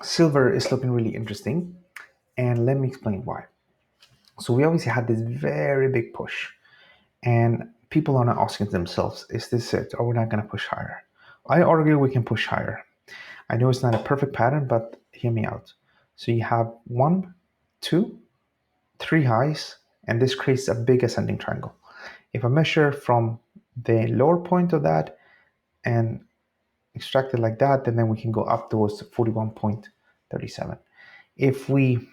Silver is looking really interesting, and let me explain why. So we obviously had this very big push, and people are now asking themselves, is this it? Or we're not going to push higher? I argue we can push higher. I know it's not a perfect pattern, but hear me out. So you have 1, 2, 3 highs, and this creates a big ascending triangle. If I measure from the lower point of that and extract it like that, then we can go up towards 41.37. If we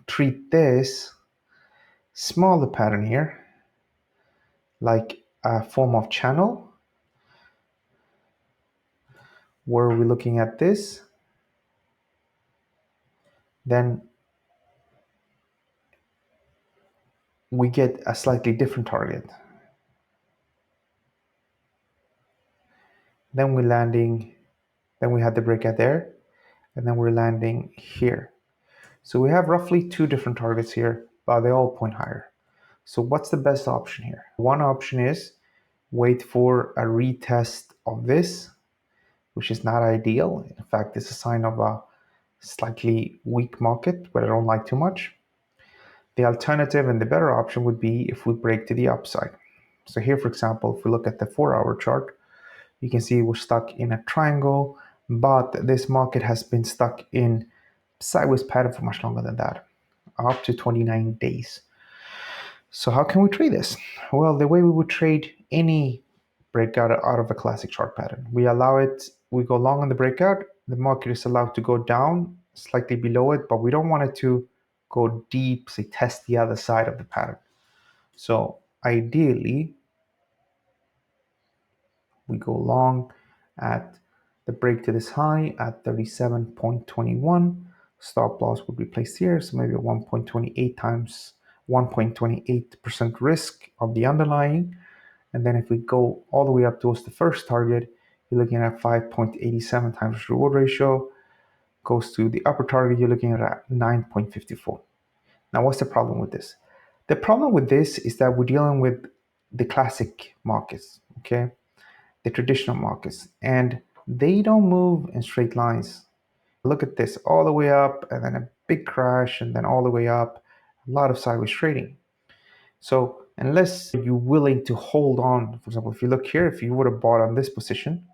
treat this smaller pattern here like a form of channel, where we're looking at this, then we get a slightly different target. Then we're landing, then we had the breakout there, and then we're landing here. So we have roughly 2 different targets here, but they all point higher. So what's the best option here? One option is wait for a retest of this, which is not ideal. In fact, it's a sign of a slightly weak market, but I don't like too much. The alternative and the better option would be if we break to the upside. So here, for example, if we look at the 4-hour chart, you can see we're stuck in a triangle, but this market has been stuck in sideways pattern for much longer than that, up to 29 days. So how can we trade this? Well, the way we would trade any breakout out of a classic chart pattern, we go long on the breakout, the market is allowed to go down slightly below it, but we don't want it to go deep, say test the other side of the pattern. So ideally, we go long at the break to this high at 37.21. Stop loss would be placed here, so maybe 1.28 times 1.28% risk of the underlying. And then if we go all the way up towards the first target, you're looking at 5.87 times reward ratio. Goes to the upper target, you're looking at 9.54. Now, what's the problem with this? The problem with this is that we're dealing with the classic markets, okay? The traditional markets, and they don't move in straight lines. Look at this, all the way up, and then a big crash, and then all the way up, a lot of sideways trading. So unless you're willing to hold on, for example, if you look here, if you would have bought on this position,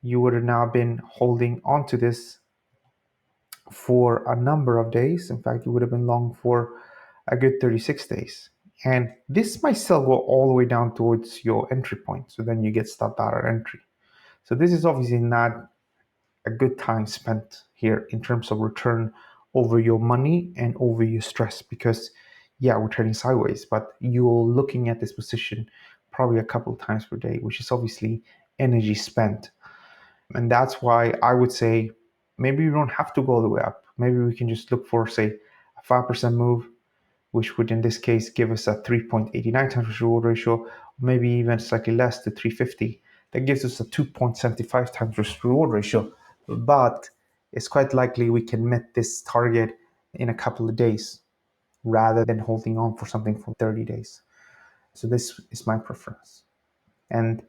you would have now been holding onto this for a number of days. In fact, you would have been long for a good 36 days. And this might still go all the way down towards your entry point. So then you get stopped out at entry. So this is obviously not a good time spent here in terms of return over your money and over your stress, because yeah, we're trading sideways, but you're looking at this position probably a couple of times per day, which is obviously energy spent. And that's why I would say maybe you don't have to go all the way up. Maybe we can just look for, say, a 5% move, which would in this case give us a 3.89 times reward ratio, maybe even slightly less to 350. That gives us a 2.75 times risk reward ratio. But it's quite likely we can meet this target in a couple of days rather than holding on for something for 30 days. So this is my preference. And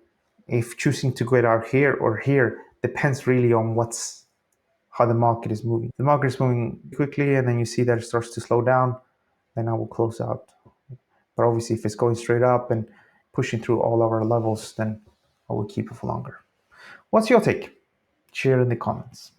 if choosing to get out here or here depends really on how the market is moving. If the market is moving quickly and then you see that it starts to slow down, then I will close out. But obviously, if it's going straight up and pushing through all of our levels, then I will keep it for longer. What's your take? Share in the comments.